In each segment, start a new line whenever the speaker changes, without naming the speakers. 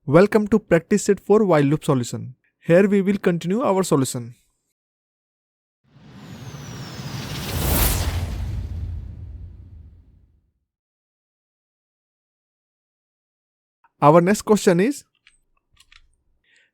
Welcome to practice set for while loop solution. Here we will continue our solution. Our next question is,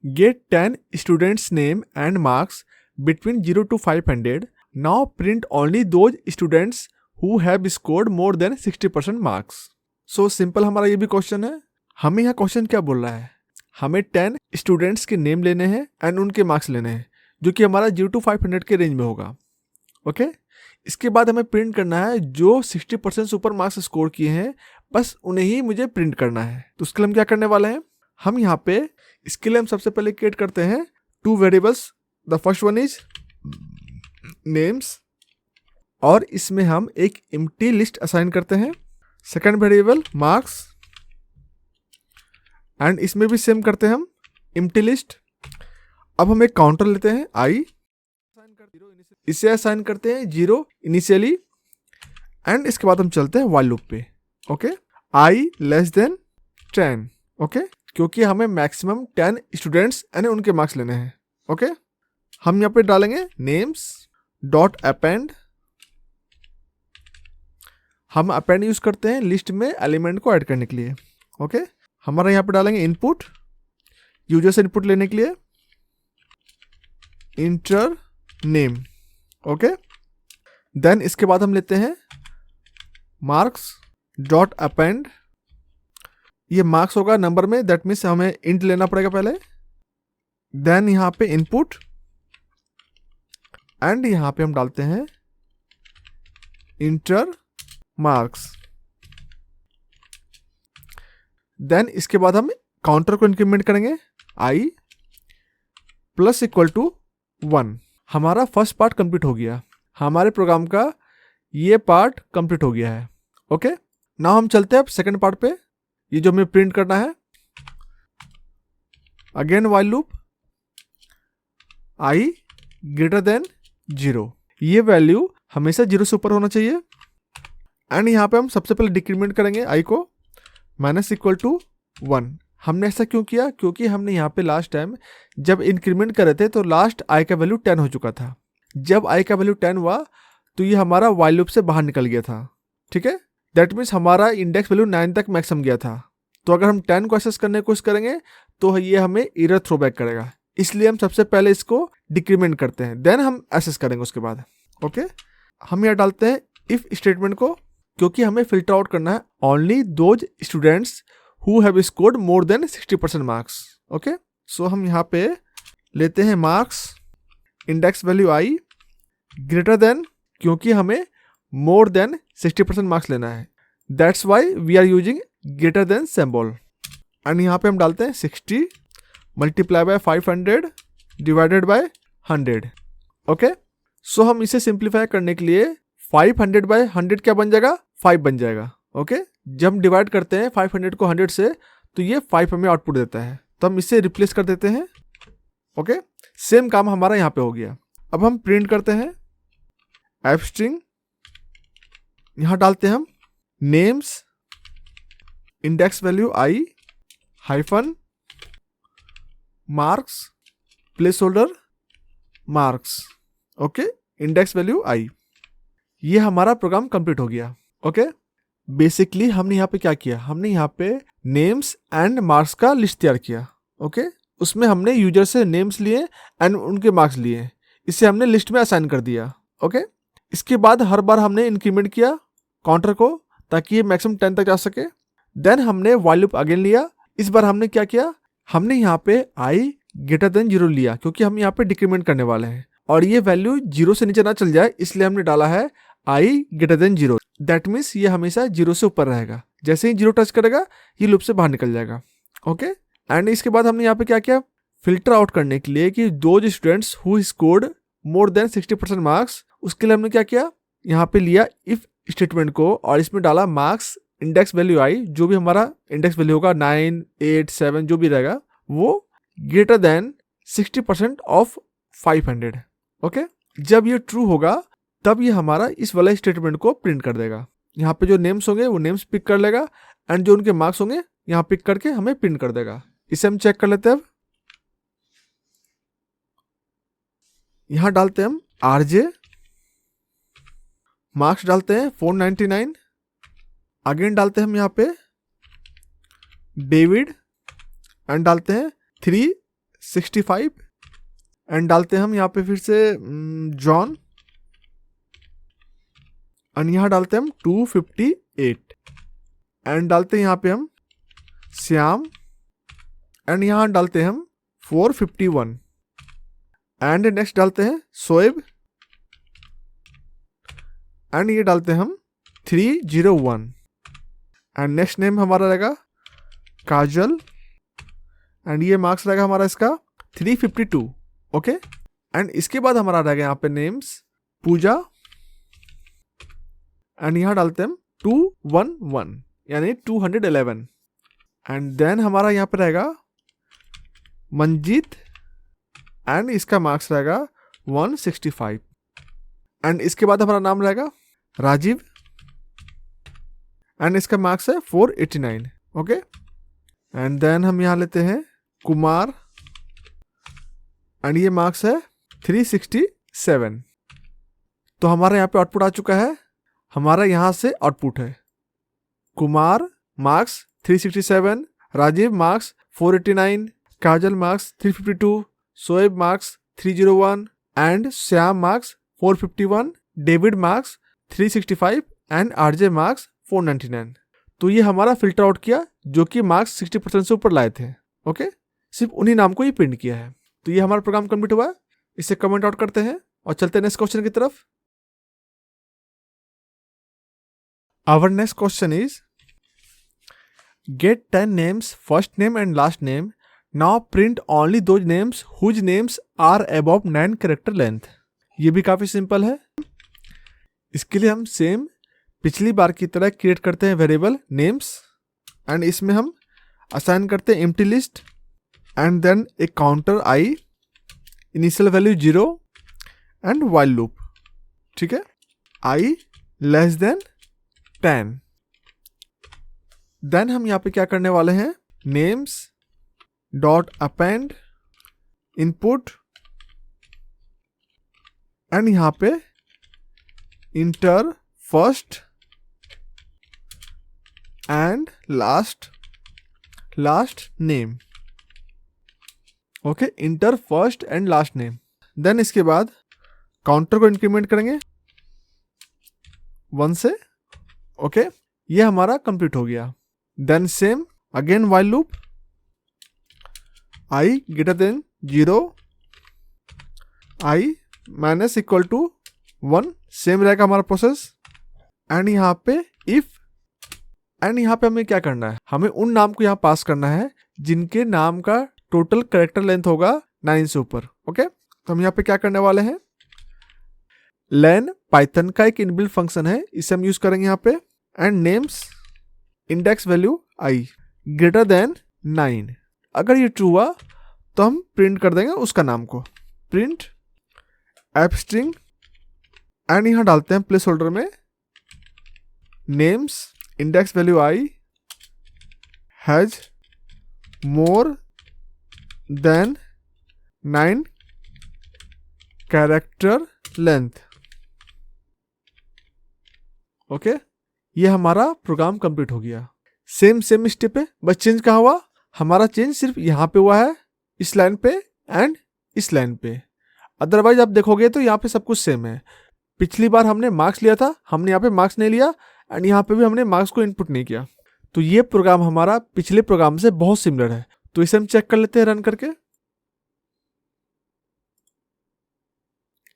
get 10 students' name and marks between 0 to 500. Now print only those students who have scored more than 60% marks. So simple हमारा ये भी question है. हमें यहाँ question क्या बोल रहा है, हमें 10 स्टूडेंट्स के नेम लेने हैं एंड उनके मार्क्स लेने हैं जो कि हमारा 0 to 500 के रेंज में होगा. ओके इसके बाद हमें प्रिंट करना है जो 60% से ऊपर मार्क्स स्कोर किए हैं, बस उन्हें ही मुझे प्रिंट करना है. तो उसके लिए हम क्या करने वाले हैं, हम यहाँ पे इसके लिए हम सबसे पहले क्रिएट करते हैं 2 variables. The first one is names और इसमें हम एक एम्प्टी लिस्ट असाइन करते हैं. सेकंड वेरिएबल मार्क्स एंड इसमें भी सेम करते हैं हम एम्प्टी लिस्ट. अब हम एक काउंटर लेते हैं आई, इसे असाइन करते हैं 0 इनिशियली एंड इसके बाद हम चलते हैं व्हाइल लूप पे. Okay I less than 10. Okay क्योंकि हमें मैक्सिमम 10 स्टूडेंट्स यानी उनके मार्क्स लेने हैं. ओके हम यहाँ पे डालेंगे नेम्स डॉट अपेंड. हम अपेंड यूज करते हैं लिस्ट में एलिमेंट को ऐड करने के लिए. ओके हमारा यहाँ पे डालेंगे इनपुट, यूजर से इनपुट लेने के लिए इंटर नेम. ओके देन इसके बाद हम लेते हैं मार्क्स डॉट अपेंड. ये मार्क्स होगा नंबर में, दैट मीन्स हमें इंट लेना पड़ेगा पहले. देन यहाँ पे इनपुट एंड यहाँ पे हम डालते हैं इंटर मार्क्स. देन इसके बाद हम काउंटर को इंक्रीमेंट करेंगे आई प्लस इक्वल टू 1. हमारा फर्स्ट पार्ट कंप्लीट हो गया, हमारे प्रोग्राम का ये पार्ट कंप्लीट हो गया है. ओके नाउ हम चलते हैं अब सेकंड पार्ट पे, ये जो हमें प्रिंट करना है. Again while loop I greater than 0. ये वैल्यू हमेशा 0 से ऊपर होना चाहिए. एंड यहाँ पे हम सबसे पहले डिक्रीमेंट करेंगे आई को माइनस इक्वल टू 1. हमने ऐसा क्यों किया, क्योंकि हमने यहाँ पे लास्ट टाइम जब इंक्रीमेंट करे थे तो लास्ट आई का वैल्यू 10 हो चुका था. जब आई का वैल्यू 10 हुआ तो ये हमारा व्हाइल लूप से बाहर निकल गया था. ठीक है दैट मीन्स हमारा इंडेक्स वैल्यू 9 तक मैक्सिमम गया था. तो अगर हम 10 को एक्सेस करने की कोशिश करेंगे तो ये हमें एरर थ्रो बैक करेगा. इसलिए हम सबसे पहले इसको डिक्रीमेंट करते हैं, देन हम एक्सेस करेंगे उसके बाद. ओके हम यहाँ डालते हैं इफ स्टेटमेंट को, क्योंकि हमें फिल्टर आउट करना है only those students who have scored more than 60% marks. Okay so हम यहाँ पे लेते हैं marks index value I greater than, क्योंकि हमें मोर देन 60% मार्क्स लेना है, that's why we are using greater than symbol. And यहाँ पे हम डालते हैं 60 multiply by 500 divided by 100. Okay so हम इसे सिंप्लीफाई करने के लिए 500 बाय 100 क्या बन जाएगा, 5 बन जाएगा. ओके जब हम डिवाइड करते हैं 500 को 100 से तो ये 5 हमें आउटपुट देता है, तो हम इसे रिप्लेस कर देते हैं. ओके सेम काम हमारा यहाँ पे हो गया. अब हम प्रिंट करते हैं एफ स्ट्रिंग, यहाँ डालते हैं हम names index value I hyphen marks placeholder marks. Okay index value I. ये हमारा प्रोग्राम कंप्लीट हो गया. ओके बेसिकली हमने यहाँ पे क्या किया, हमने यहाँ पे नेम्स एंड मार्क्स का लिस्ट तैयार किया. ओके उसमें हमने यूजर से नेम्स लिए एंड उनके मार्क्स लिए, इसे हमने लिस्ट में असाइन कर दिया. ओके इसके बाद हर बार हमने इंक्रीमेंट किया काउंटर को ताकि ये मैक्सिमम 10 तक जा सके. देन हमने व्हाइल लूप अगेन लिया. इस बार हमने क्या किया, हमने यहाँ पे आई ग्रेटर देन 0 लिया, क्योंकि हम यहाँ पे डिक्रीमेंट करने वाले हैं और ये वैल्यू 0 से नीचे ना चल जाए, इसलिए हमने डाला है आई ग्रेटर देन 0. दैट मीन्स ये हमेशा 0 से ऊपर रहेगा, जैसे ही 0 टच करेगा ये लूप से बाहर निकल जाएगा. ओके एंड इसके बाद हमने यहाँ पे क्या किया, फिल्टर आउट करने के लिए कि दो students who scored more than 60% marks, उसके लिए हमने क्या किया, यहाँ पे लिया इफ स्टेटमेंट को और इसमें डाला मार्क्स इंडेक्स वैल्यू आई, जो भी हमारा इंडेक्स वैल्यू होगा 9, 8, 7 जो भी रहेगा वो ग्रेटर देन 60% ऑफ 500. ओके जब ये ट्रू होगा तब ये हमारा इस वाला स्टेटमेंट को प्रिंट कर देगा. यहाँ पे जो नेम्स होंगे वो नेम्स पिक कर लेगा एंड जो उनके मार्क्स होंगे यहाँ पिक करके हमें प्रिंट कर देगा. इसे हम चेक कर लेते हैं। अब यहां डालते हैं हम आरजे, मार्क्स डालते हैं 499, अगेन डालते हैं हम यहाँ पे डेविड एंड डालते हैं 365 एंड डालते हैं हम यहाँ पे फिर से जॉन एंड यहाँ डालते हैं हम 258 एंड डालते हैं यहाँ पे हम श्याम एंड यहाँ डालते हैं हम 451 एंड नेक्स्ट डालते हैं शोएब एंड ये डालते हैं हम 301 एंड नेक्स्ट नेम हमारा रहेगा काजल एंड ये मार्क्स रहेगा हमारा इसका 352। ओके एंड इसके बाद हमारा रहेगा यहाँ पे नेम्स पूजा एंड यहाँ डालते हैं हम 211 यानी 211 एंड देन हमारा यहाँ पे रहेगा मंजीत एंड इसका मार्क्स रहेगा 165 एंड इसके बाद हमारा नाम रहेगा राजीव एंड इसका मार्क्स है 489। ओके एंड देन हम यहाँ लेते हैं कुमार एंड ये मार्क्स है 367। तो हमारा यहाँ पे आउटपुट आ चुका है। हमारा यहाँ से आउटपुट है Kumar marks 367, Rajiv marks 489, Kajal marks 352, Shoaib marks 301 and Shyam marks 451, David marks 365 and RJ marks 499। तो ये हमारा फिल्टर आउट किया जो कि मार्क्स 60% से ऊपर लाए थे। ओके सिर्फ उन्हीं नाम को ये प्रिंट किया है। तो ये हमारा प्रोग्राम कंप्लीट हुआ है। इसे कमेंट आउट करते हैं और चलते हैं नेक्स्ट क्वेश्चन की तरफ। Our next question is get 10 names, first name and last name. Now print only those names whose names are above 9 character length. ये भी काफी सिंपल है। इसके लिए हम सेम पिछली बार की तरह क्रिएट करते हैं वेरिएबल नेम्स एंड इसमें हम असाइन करते हैं एम्प्टी लिस्ट एंड देन एक counter I, initial value 0 and while loop. ठीक है, आई लेस देन 10। देन हम यहाँ पे क्या करने वाले हैं, names dot append input and यहाँ पे enter first and last name. Okay, enter first and last name. Then इसके बाद काउंटर को इंक्रीमेंट करेंगे 1 से। ओके, ये हमारा कंप्लीट हो गया। Then same again while loop, I greater than 0, I minus equal to 1, same रहेगा हमारा प्रोसेस। एंड यहाँ पे इफ एंड यहाँ पे हमें क्या करना है, हमें उन नाम को यहाँ पास करना है जिनके नाम का टोटल कैरेक्टर लेंथ होगा 9 से ऊपर। ओके, तो हम यहाँ पे क्या करने वाले हैं, लेन पाइथन का एक इनबिल्ट फंक्शन है, इसे हम यूज करेंगे यहाँ पे। And names index value I greater then 9। अगर ये ट्रू हुआ तो हम प्रिंट कर देंगे उसका नाम को, प्रिंट एप स्ट्रिंग एंड यहाँ डालते हैं प्लेस होल्डर में names index value I has more than 9 character length. Okay, ये हमारा प्रोग्राम कंप्लीट हो गया। सेम स्टेप है, बस चेंज कहाँ हुआ, हमारा चेंज सिर्फ यहाँ पे हुआ है, इस लाइन पे एंड इस लाइन पे। अदरवाइज आप देखोगे तो यहाँ पे सब कुछ सेम है। पिछली बार हमने मार्क्स लिया था, हमने यहाँ पे मार्क्स नहीं लिया एंड यहाँ पे भी हमने मार्क्स को इनपुट नहीं किया। तो ये प्रोग्राम हमारा पिछले प्रोग्राम से बहुत सिमिलर है। तो इसे हम चेक कर लेते हैं रन करके।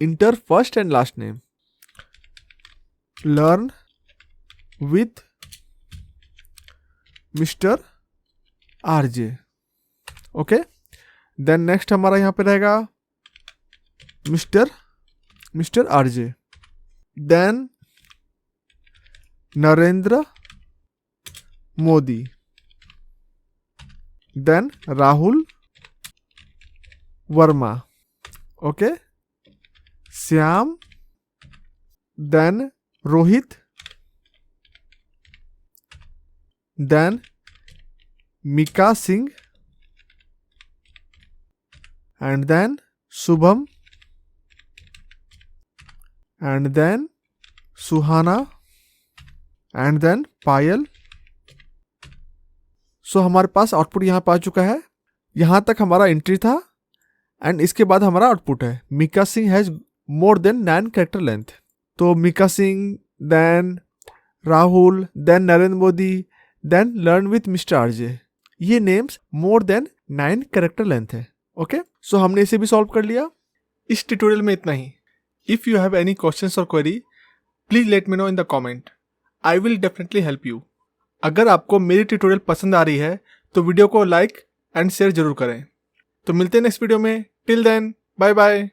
Enter first and last name, learn with mister RJ. Okay, then next हमारा यहां पे रहेगा mister RJ, then Narendra Modi, then Rahul Verma. Okay, Shyam, then Rohit, then Mika Singh and then Shubham, and then Suhana, and then Payal. So हमारे पास आउटपुट यहाँ पे आ चुका है. यहाँ तक हमारा एंट्री था एंड इसके बाद हमारा आउटपुट है. Mika Singh has more than 9 character length. तो Mika Singh, then Rahul, then Narendra Modi, then learn with mister RJ, ये names more than 9 character length है. ओके, सो हमने इसे भी सॉल्व कर लिया. इस ट्यूटोरियल में इतना ही. If you have any questions और query, please let me know in the comment. I will definitely help you. अगर आपको मेरी ट्यूटोरियल पसंद आ रही है तो वीडियो को लाइक एंड शेयर जरूर करें. तो मिलते हैं नेक्स्ट वीडियो में. Till then, bye bye.